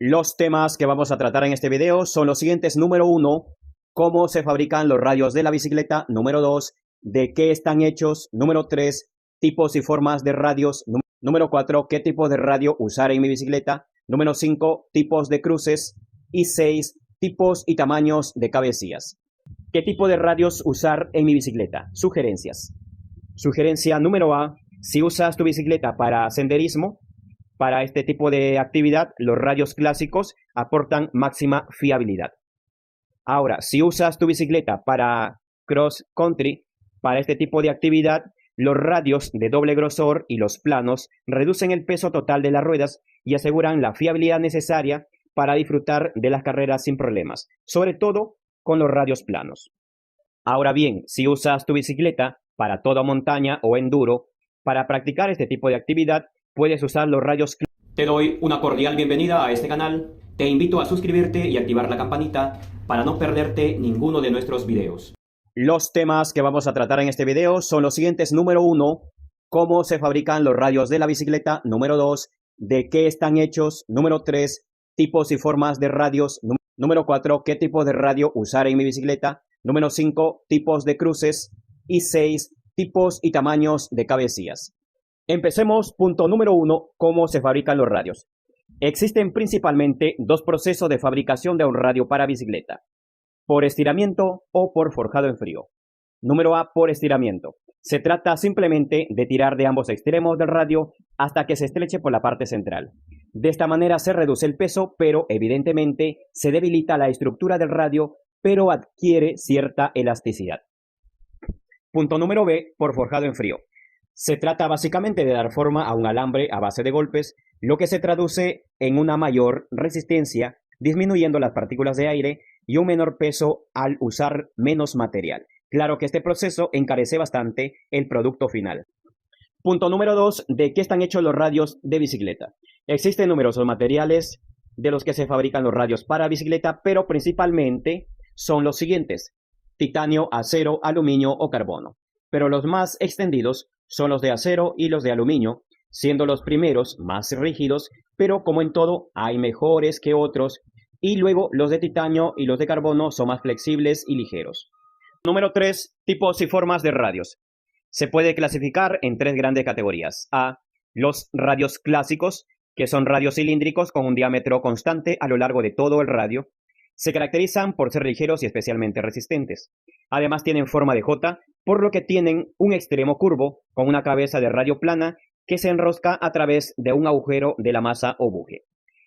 Los temas que vamos a tratar en este video son los siguientes. Número 1, cómo se fabrican los radios de la bicicleta. Número 2, de qué están hechos. Número 3, tipos y formas de radios. Número 4, qué tipo de radio usar en mi bicicleta. Número 5, tipos de cruces. Y 6, tipos y tamaños de cabecillas. ¿Qué tipo de radios usar en mi bicicleta? Sugerencias. Sugerencia número A, si usas tu bicicleta para senderismo, para este tipo de actividad, los radios clásicos aportan máxima fiabilidad. Ahora, si usas tu bicicleta para cross country, para este tipo de actividad, los radios de doble grosor y los planos reducen el peso total de las ruedas y aseguran la fiabilidad necesaria para disfrutar de las carreras sin problemas, sobre todo con los radios planos. Ahora bien, si usas tu bicicleta para toda montaña o enduro, para practicar este tipo de actividad, puedes usar los radios. Te doy una cordial bienvenida a este canal. Te invito a suscribirte y activar la campanita para no perderte ninguno de nuestros videos. Los temas que vamos a tratar en este video son los siguientes. Número 1, cómo se fabrican los radios de la bicicleta. Número 2, de qué están hechos. Número 3, tipos y formas de radios. Número 4, qué tipo de radio usar en mi bicicleta. Número 5, tipos de cruces. Y 6, tipos y tamaños de cabecillas. Empecemos. Punto número 1, cómo se fabrican los radios. Existen principalmente dos procesos de fabricación de un radio para bicicleta: por estiramiento o por forjado en frío. Número A, por estiramiento. Se trata simplemente de tirar de ambos extremos del radio hasta que se estreche por la parte central. De esta manera se reduce el peso, pero evidentemente se debilita la estructura del radio, pero adquiere cierta elasticidad. Punto número B, por forjado en frío. Se trata básicamente de dar forma a un alambre a base de golpes, lo que se traduce en una mayor resistencia, disminuyendo las partículas de aire y un menor peso al usar menos material. Claro que este proceso encarece bastante el producto final. Punto número 2, ¿de qué están hechos los radios de bicicleta? Existen numerosos materiales de los que se fabrican los radios para bicicleta, pero principalmente son los siguientes: titanio, acero, aluminio o carbono. Pero los más extendidos son los de acero y los de aluminio, siendo los primeros más rígidos, pero como en todo hay mejores que otros, y luego los de titanio y los de carbono son más flexibles y ligeros. Número 3, tipos y formas de radios. Se puede clasificar en tres grandes categorías. A, los radios clásicos, que son radios cilíndricos con un diámetro constante a lo largo de todo el radio. Se caracterizan por ser ligeros y especialmente resistentes. Además tienen forma de J, por lo que tienen un extremo curvo con una cabeza de radio plana que se enrosca a través de un agujero de la masa o buje.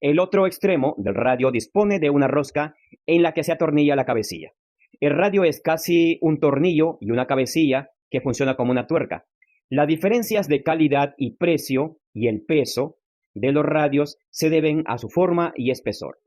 El otro extremo del radio dispone de una rosca en la que se atornilla la cabecilla. El radio es casi un tornillo y una cabecilla que funciona como una tuerca. Las diferencias de calidad y precio y el peso de los radios se deben a su forma y espesor.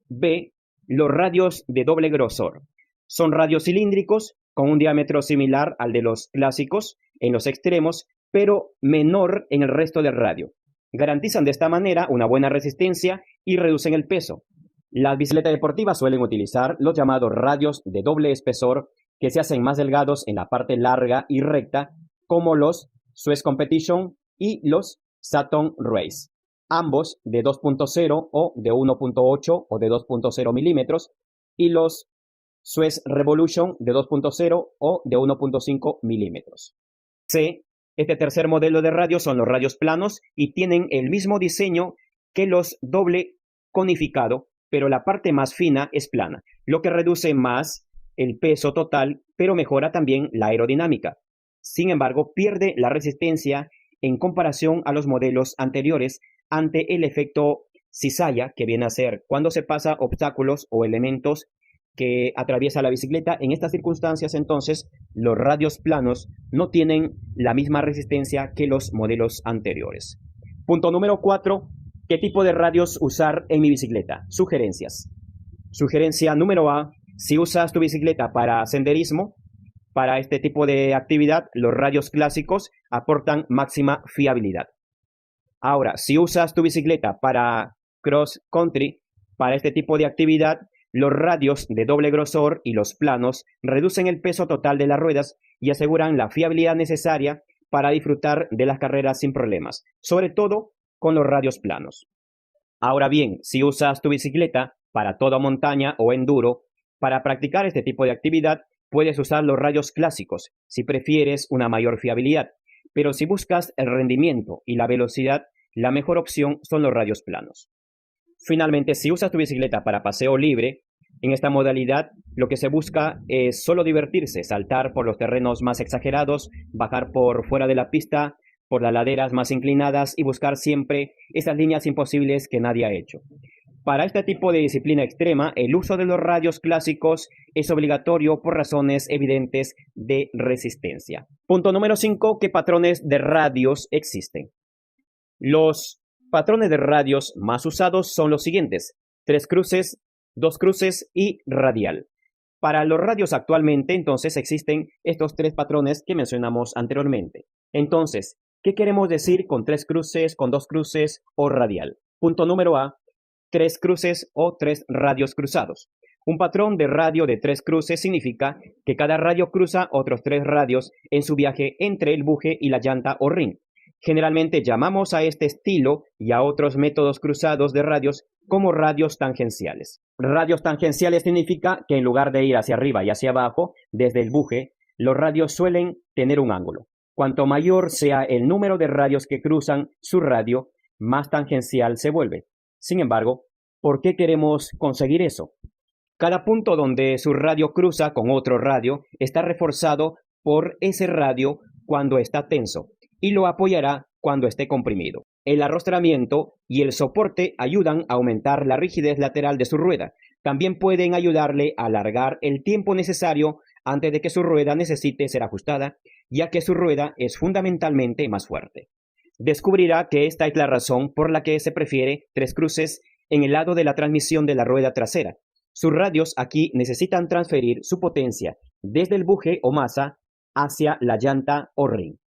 B, los radios de doble grosor. Son radios cilíndricos con un diámetro similar al de los clásicos en los extremos, pero menor en el resto del radio. Garantizan de esta manera una buena resistencia y reducen el peso. Las bicicletas deportivas suelen utilizar los llamados radios de doble espesor, que se hacen más delgados en la parte larga y recta, como los Swiss Competition y los Saturn Race, ambos de 2.0 o de 1.8 o de 2.0 milímetros, y los Swiss Revolution de 2.0 o de 1.5 milímetros. C. Este tercer modelo de radio son los radios planos y tienen el mismo diseño que los doble conificado, pero la parte más fina es plana, lo que reduce más el peso total, pero mejora también la aerodinámica. Sin embargo, pierde la resistencia en comparación a los modelos anteriores ante el efecto cizalla, que viene a ser cuando se pasa obstáculos o elementos que atraviesa la bicicleta. En estas circunstancias, entonces, los radios planos no tienen la misma resistencia que los modelos anteriores. Punto número 4. ¿Qué tipo de radios usar en mi bicicleta? Sugerencias. Sugerencia número A, si usas tu bicicleta para senderismo, para este tipo de actividad, los radios clásicos aportan máxima fiabilidad. Ahora, si usas tu bicicleta para cross country, para este tipo de actividad, los radios de doble grosor y los planos reducen el peso total de las ruedas y aseguran la fiabilidad necesaria para disfrutar de las carreras sin problemas, sobre todo con los radios planos. Ahora bien, si usas tu bicicleta para toda montaña o enduro, para practicar este tipo de actividad, puedes usar los radios clásicos, si prefieres una mayor fiabilidad. Pero si buscas el rendimiento y la velocidad, la mejor opción son los radios planos. Finalmente, si usas tu bicicleta para paseo libre, en esta modalidad lo que se busca es solo divertirse, saltar por los terrenos más exagerados, bajar por fuera de la pista, por las laderas más inclinadas y buscar siempre esas líneas imposibles que nadie ha hecho. Para este tipo de disciplina extrema, el uso de los radios clásicos es obligatorio por razones evidentes de resistencia. Punto número 5. ¿Qué patrones de radios existen? Los patrones de radios más usados son los siguientes: 3 cruces, 2 cruces y radial. Para los radios actualmente, entonces, existen estos 3 patrones que mencionamos anteriormente. Entonces, ¿qué queremos decir con 3 cruces, con 2 cruces o radial? Punto número A: 3 cruces o 3 radios cruzados. Un patrón de radio de 3 cruces significa que cada radio cruza otros 3 radios en su viaje entre el buje y la llanta o rin. Generalmente llamamos a este estilo y a otros métodos cruzados de radios como radios tangenciales. Radios tangenciales significa que en lugar de ir hacia arriba y hacia abajo, desde el buje, los radios suelen tener un ángulo. Cuanto mayor sea el número de radios que cruzan su radio, más tangencial se vuelve. Sin embargo, ¿por qué queremos conseguir eso? Cada punto donde su radio cruza con otro radio está reforzado por ese radio cuando está tenso y lo apoyará cuando esté comprimido. El arrostramiento y el soporte ayudan a aumentar la rigidez lateral de su rueda. También pueden ayudarle a alargar el tiempo necesario antes de que su rueda necesite ser ajustada, ya que su rueda es fundamentalmente más fuerte. Descubrirá que esta es la razón por la que se prefiere 3 cruces en el lado de la transmisión de la rueda trasera. Sus radios aquí necesitan transferir su potencia desde el buje o masa hacia la llanta o rin.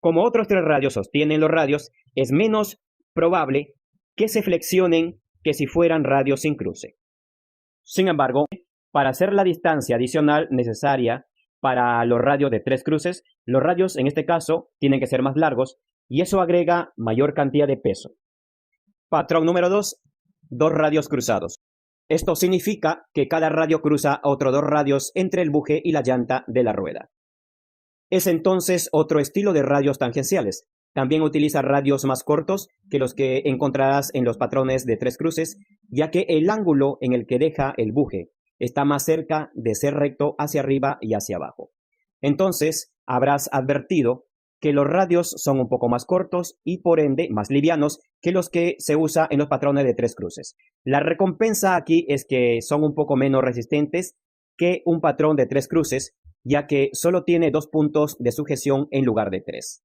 Como otros 3 radios sostienen los radios, es menos probable que se flexionen que si fueran radios sin cruce. Sin embargo, para hacer la distancia adicional necesaria para los radios de 3 cruces, los radios en este caso tienen que ser más largos y eso agrega mayor cantidad de peso. Patrón número 2. 2 radios cruzados. Esto significa que cada radio cruza otros 2 radios entre el buje y la llanta de la rueda. Es entonces otro estilo de radios tangenciales. También utiliza radios más cortos que los que encontrarás en los patrones de 3 cruces, ya que el ángulo en el que deja el buje está más cerca de ser recto hacia arriba y hacia abajo. Entonces, habrás advertido que los radios son un poco más cortos y por ende más livianos que los que se usa en los patrones de 3 cruces. La recompensa aquí es que son un poco menos resistentes que un patrón de 3 cruces, ya que solo tiene 2 puntos de sujeción en lugar de 3.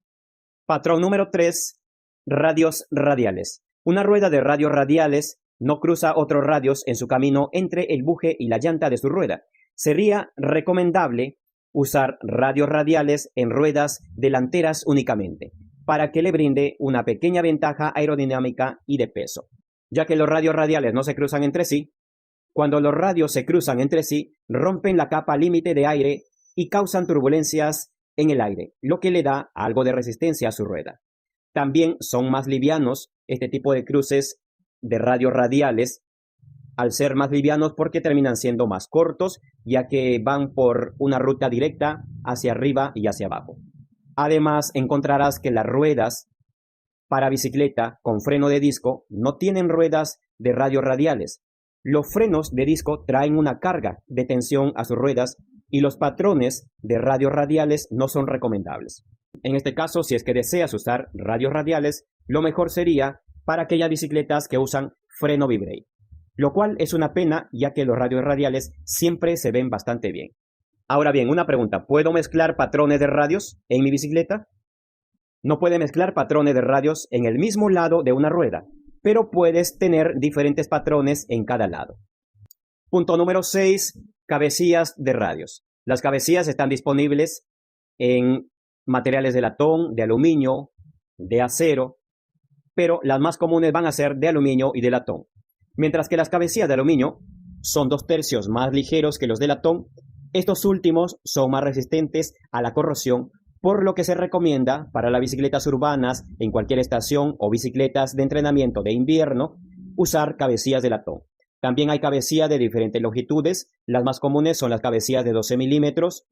Patrón número 3. Radios radiales. Una rueda de radios radiales no cruza otros radios en su camino entre el buje y la llanta de su rueda. Sería recomendable usar radios radiales en ruedas delanteras únicamente, para que le brinde una pequeña ventaja aerodinámica y de peso. Ya que los radios radiales no se cruzan entre sí, cuando los radios se cruzan entre sí, rompen la capa límite de aire y causan turbulencias en el aire, lo que le da algo de resistencia a su rueda. También son más livianos este tipo de cruces de radios radiales, al ser más livianos porque terminan siendo más cortos, ya que van por una ruta directa hacia arriba y hacia abajo. Además, encontrarás que las ruedas para bicicleta con freno de disco no tienen ruedas de radios radiales. Los frenos de disco traen una carga de tensión a sus ruedas y los patrones de radios radiales no son recomendables. En este caso, si es que deseas usar radios radiales, lo mejor sería para aquellas bicicletas que usan freno V-brake, lo cual es una pena ya que los radios radiales siempre se ven bastante bien. Ahora bien, una pregunta: ¿puedo mezclar patrones de radios en mi bicicleta? No puedes mezclar patrones de radios en el mismo lado de una rueda, pero puedes tener diferentes patrones en cada lado. Punto número 6. Cabecillas de radios. Las cabecillas están disponibles en materiales de latón, de aluminio, de acero, pero las más comunes van a ser de aluminio y de latón. Mientras que las cabecillas de aluminio son 2/3 más ligeros que los de latón, estos últimos son más resistentes a la corrosión, por lo que se recomienda para las bicicletas urbanas en cualquier estación o bicicletas de entrenamiento de invierno usar cabecillas de latón. También hay cabecillas de diferentes longitudes. Las más comunes son las cabecillas de 12 milímetros,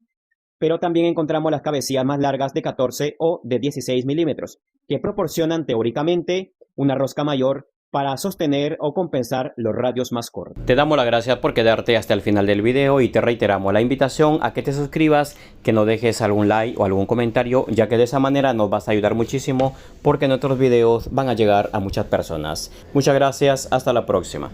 pero también encontramos las cabecillas más largas de 14 o de 16 milímetros, que proporcionan teóricamente una rosca mayor para sostener o compensar los radios más cortos. Te damos las gracias por quedarte hasta el final del video y te reiteramos la invitación a que te suscribas, que nos dejes algún like o algún comentario, ya que de esa manera nos vas a ayudar muchísimo porque nuestros videos van a llegar a muchas personas. Muchas gracias, hasta la próxima.